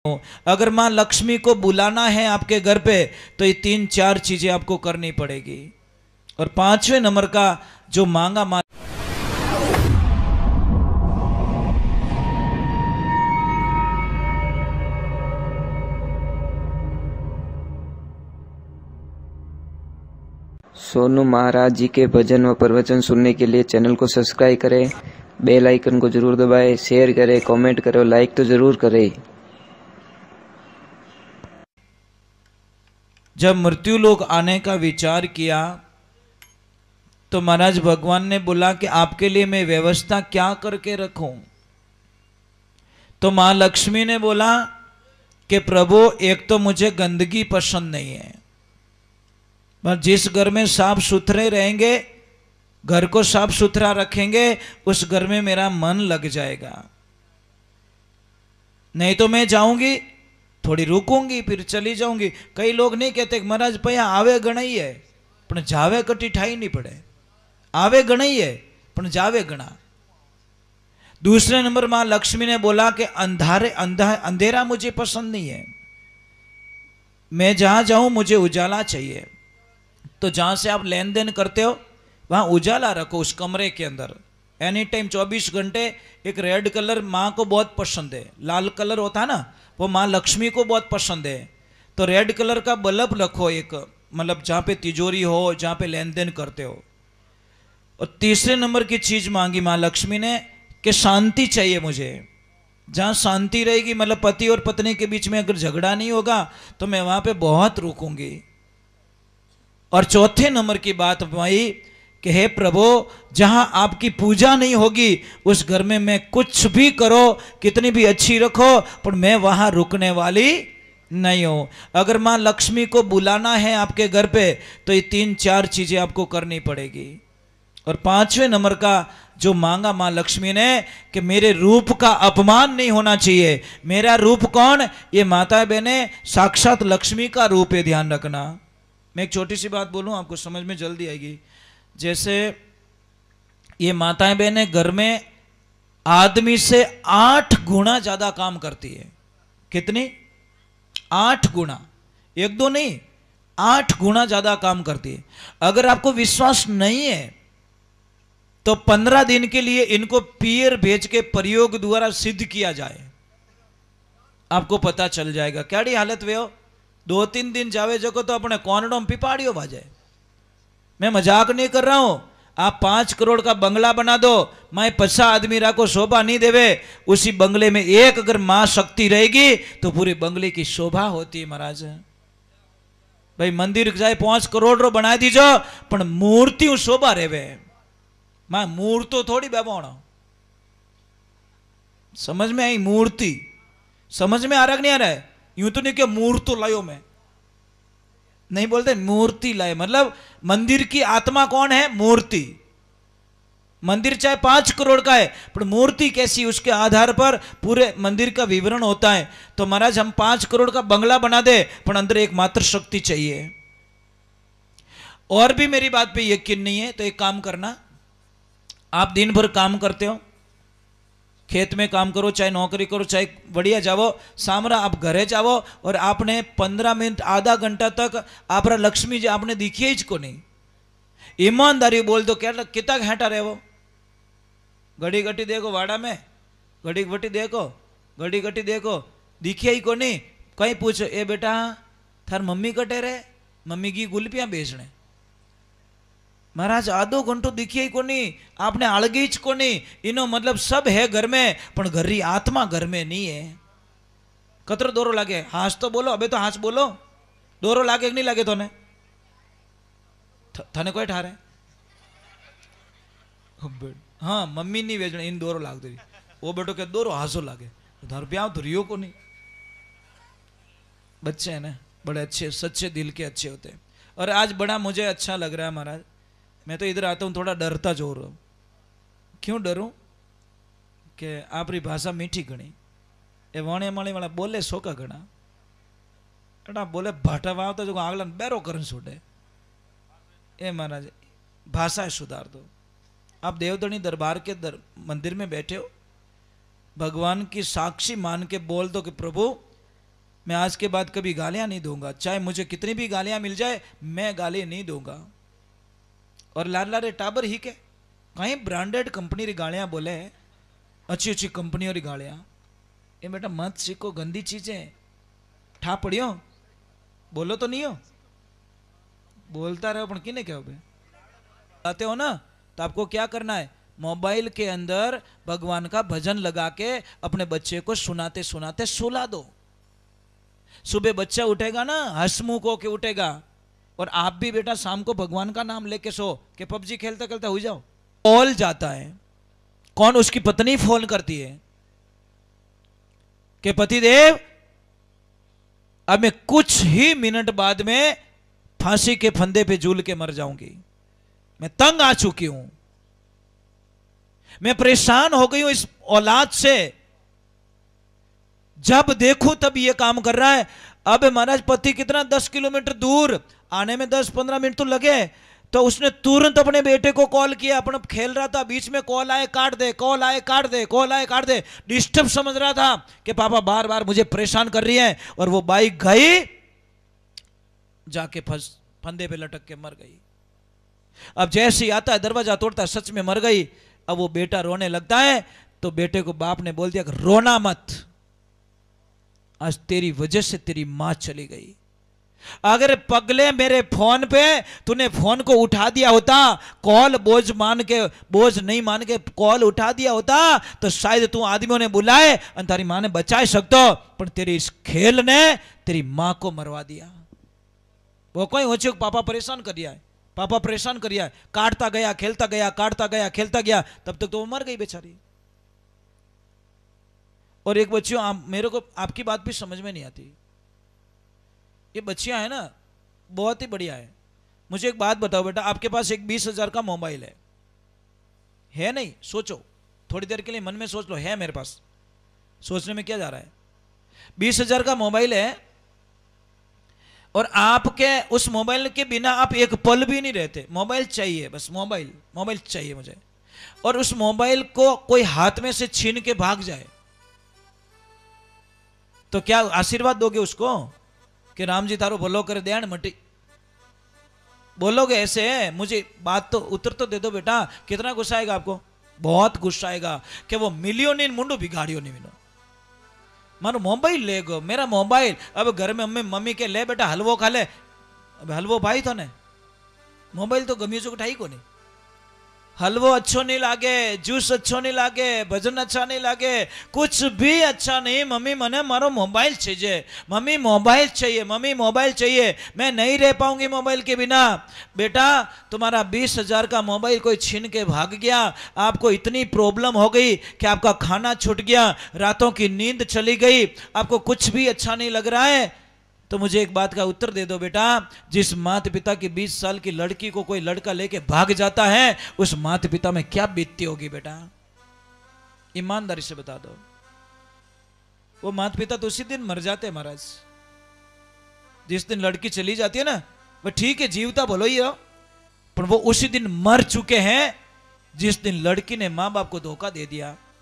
अगर माँ लक्ष्मी को बुलाना है आपके घर पे तो ये 3-4 चीजें आपको करनी पड़ेगी। और 5वें नंबर का जो मांगा माँ सोनू महाराज जी के भजन व प्रवचन सुनने के लिए चैनल को सब्सक्राइब करें, बेल आइकन को जरूर दबाएं, शेयर करें, कमेंट करें, लाइक तो जरूर करें। जब मृत्यु लोक आने का विचार किया तो महाराज भगवान ने बोला कि आपके लिए मैं व्यवस्था क्या करके रखूं। तो मां लक्ष्मी ने बोला कि प्रभु एक तो मुझे गंदगी पसंद नहीं है, पर जिस घर में साफ सुथरे रहेंगे, घर को साफ सुथरा रखेंगे, उस घर में मेरा मन लग जाएगा। नहीं तो मैं जाऊंगी, थोड़ी रुकूंगी, फिर चली जाऊंगी। कई लोग नहीं कहते महाराज भैया आवे गणाई है पण जावे कटी ठाई नहीं पड़े। आवे गणाई है पण जावे गणा। दूसरे नंबर मां लक्ष्मी ने बोला कि अंधेरा मुझे पसंद नहीं है, मैं जहां जाऊं मुझे उजाला चाहिए। तो जहां से आप लेन देन करते हो वहां उजाला रखो उस कमरे के अंदर। एनी टाइम 24 घंटे। एक रेड कलर माँ को बहुत पसंद है, लाल कलर होता है ना, वो माँ लक्ष्मी को बहुत पसंद है। तो रेड कलर का बल्ब रखो एक, मतलब जहाँ पे तिजोरी हो, जहाँ पे लेन देन करते हो। और तीसरे नंबर की चीज मांगी माँ लक्ष्मी ने कि शांति चाहिए मुझे। जहाँ शांति रहेगी, मतलब पति और पत्नी के बीच में अगर झगड़ा नहीं होगा तो मैं वहाँ पे बहुत रुकूंगी। और चौथे नंबर की बात भाई कि हे प्रभु, जहां आपकी पूजा नहीं होगी उस घर में मैं कुछ भी करो, कितनी भी अच्छी रखो, पर मैं वहां रुकने वाली नहीं हूं। अगर मां लक्ष्मी को बुलाना है आपके घर पे तो ये 3-4 चीजें आपको करनी पड़ेगी। और 5वें नंबर का जो मांगा मां लक्ष्मी ने कि मेरे रूप का अपमान नहीं होना चाहिए। मेरा रूप कौन? ये माता बहने साक्षात लक्ष्मी का रूप है, ध्यान रखना। मैं एक छोटी सी बात बोलूं, आपको समझ में जल्दी आएगी। जैसे ये माताएं बहनें घर में आदमी से 8 गुना ज्यादा काम करती है। कितनी? 8 गुना, 1-2 नहीं, 8 गुना ज्यादा काम करती है। अगर आपको विश्वास नहीं है तो 15 दिन के लिए इनको पियर भेज के प्रयोग द्वारा सिद्ध किया जाए, आपको पता चल जाएगा क्या हालत वे हो। 2-3 दिन जावे जको तो अपने कोनडों में पिपाड़ियो बाजे। मैं मजाक नहीं कर रहा हूं। आप 5 करोड़ का बंगला बना दो, मैं 50 आदमी को शोभा नहीं देवे। उसी बंगले में एक अगर मां शक्ति रहेगी तो पूरे बंगले की शोभा होती है महाराज। भाई मंदिर जाए 5 करोड़ रो बना दीजो, पण मूर्ति शोभा रेवे। मां मूर्तो थोड़ी बेबोणो। समझ में आई? मूर्ति समझ में आ रहा नहीं आ रहा है? यूं तो नहीं कि मूर्तो लायो मैं, नहीं बोलते मूर्ति लाए, मतलब मंदिर की आत्मा कौन है? मूर्ति। मंदिर चाहे 5 करोड़ का है पर मूर्ति कैसी, उसके आधार पर पूरे मंदिर का विवरण होता है। तो महाराज हम 5 करोड़ का बंगला बना दे पर अंदर एक मात्र शक्ति चाहिए। और भी मेरी बात पे यकीन नहीं है तो एक काम करना, आप दिन भर काम करते हो, खेत में काम करो, चाहे नौकरी करो, चाहे बढ़िया जाओ, सामरा आप घरे जाओ और आपने 15 मिनट आधा घंटा तक आप लक्ष्मी जी आपने दिखी ही को नहीं। ईमानदारी बोल दो क्या कितना घंटा रहे वो? घड़ी घटी देखो वाड़ा में, घड़ी घटी देखो, घड़ी घटी देखो, दिखे ही को नहीं। कहीं पूछो ए बेटा थार मम्मी कटे रे, मम्मी की गुलपियां बेचने। महाराज आधो घंटो दिखिए को नहीं, आपने आड़गी ज को नहीं। इनो मतलब सब है घर में पण घर री आत्मा घर में नहीं है। कतरो दोरो लागे? हाथ तो बोलो, अबे तो हाथ बोलो। दोरो लागे कि नहीं लागे? तोने थाने कोई ठारे? हाँ मम्मी नहीं वेचने, इन दोरो लाग दे। वो बेटो के दोरो हासो लागे, उधर ब्याह तो रियो को नहीं। बच्चे हैं ना बड़े अच्छे, सच्चे दिल के अच्छे होते हैं। और आज बड़ा मुझे अच्छा लग रहा है महाराज। मैं तो इधर आता हूँ थोड़ा डरता जोर रहा हूँ। क्यों डरूं? कि आपरी भाषा मीठी घणी, ए वाणे माणी वाला बोले सोका घना, एटा बोले भाटा वाव तो जो आगला बैरो करन छोड़े। ए महाराज भाषा सुधार दो। आप देवधनी दरबार के मंदिर में बैठे हो, भगवान की साक्षी मान के बोल दो कि प्रभु मैं आज के बाद कभी गालियां नहीं दूंगा, चाहे मुझे कितनी भी गालियां मिल जाए, मैं गाली नहीं दूंगा। और लारे टाबर ही के कहीं ब्रांडेड कंपनी री गालियां बोले, अच्छी अच्छी कंपनियों री गालियां, ये बेटा मत सीखो, गंदी चीजें। ठा पड़ियो, बोलो तो नहीं हो, बोलता रहो, पण किने क्या हो आते हो ना, तो आपको क्या करना है, मोबाइल के अंदर भगवान का भजन लगा के अपने बच्चे को सुनाते सुनाते सुला दो। सुबह बच्चा उठेगा ना, हंसमुख होके उठेगा। और आप भी बेटा शाम को भगवान का नाम लेके सो, कि पबजी खेलते खेलते हो जाओ। कॉल जाता है, कौन? उसकी पत्नी फोन करती है कि पतिदेव अब मैं कुछ ही मिनट बाद में फांसी के फंदे पे झूल के मर जाऊंगी, मैं तंग आ चुकी हूं, मैं परेशान हो गई हूं इस औलाद से। जब देखूं तब ये काम कर रहा है। अब महाराज पति कितना 10 किलोमीटर दूर, आने में 10-15 मिनट तो लगे, तो उसने तुरंत अपने बेटे को कॉल किया। अपन खेल रहा था, बीच में कॉल आए काट दे, कॉल आए काट दे, कॉल आए काट दे। डिस्टर्ब समझ रहा था कि पापा बार बार मुझे परेशान कर रही है। और वो बाइक गई, जाके फंदे पे लटक के मर गई। अब जैसे ही आता है दरवाजा तोड़ता है, सच में मर गई। अब वो बेटा रोने लगता है, तो बेटे को बाप ने बोल दिया कि रोना मत, आज तेरी वजह से तेरी मां चली गई। अगर पगले मेरे फोन पे तूने फोन को उठा दिया होता, कॉल बोझ नहीं मान के कॉल उठा दिया होता, तो शायद तू आदमियों ने बुलाए और तारी मां ने बचा सकतो, पर तेरी इस खेल ने तेरी मां को मरवा दिया। वो कोई हो चुक, पापा परेशान कर दिया है, पापा परेशान कर दिया है। काटता गया, खेलता गया, काटता गया, खेलता गया, तब तक तो वो मर गई बेचारी। और एक बच्चियों, मेरे को आपकी बात भी समझ में नहीं आती। ये बच्चियां है ना, बहुत ही बढ़िया है। मुझे एक बात बताओ बेटा, आपके पास एक 20,000 का मोबाइल है नहीं? सोचो थोड़ी देर के लिए, मन में सोच लो, है मेरे पास। सोचने में क्या जा रहा है? 20,000 का मोबाइल है, और आपके उस मोबाइल के बिना आप एक पल भी नहीं रहते। मोबाइल चाहिए, बस मोबाइल चाहिए मुझे। और उस मोबाइल को कोई हाथ में से छीन के भाग जाए, तो क्या आशीर्वाद दोगे उसको कि राम जी तारो भलो करे दयान मटी? बोलोगे ऐसे? मुझे बात तो उत्तर तो दे दो बेटा। कितना गुस्सा आएगा आपको? बहुत गुस्सा आएगा कि वो मिलियन मुंडू बिगाड़ियो नहीं मिलो, मारो मोबाइल ले गो, मेरा मोबाइल। अब घर में मम्मी के ले बेटा हलवो खा ले, अब हलवो भाई तो ने, मोबाइल तो गमी चुक ठाई को नहीं। हलवो अच्छो नहीं लागे, जूस अच्छो नहीं लागे, भजन अच्छा नहीं लागे, कुछ भी अच्छा नहीं। मम्मी मने मारो मोबाइल चाहिए, मम्मी मोबाइल चाहिए, मम्मी मोबाइल चाहिए, मैं नहीं रह पाऊंगी मोबाइल के बिना। बेटा तुम्हारा 20,000 का मोबाइल कोई छीन के भाग गया, आपको इतनी प्रॉब्लम हो गई कि आपका खाना छूट गया, रातों की नींद चली गई, आपको कुछ भी अच्छा नहीं लग रहा है, तो मुझे एक बात का उत्तर दे दो बेटा। जिस माता पिता की 20 साल की लड़की को कोई लड़का लेके भाग जाता है, उस माता पिता में क्या बीतती होगी बेटा? ईमानदारी से बता दो। वो माता पिता तो उसी दिन मर जाते हैं महाराज। जिस दिन लड़की चली जाती है ना, वो ठीक है जीवता बोलो ही हो, पर वो उसी दिन मर चुके हैं जिस दिन लड़की ने मां बाप को धोखा दे दिया।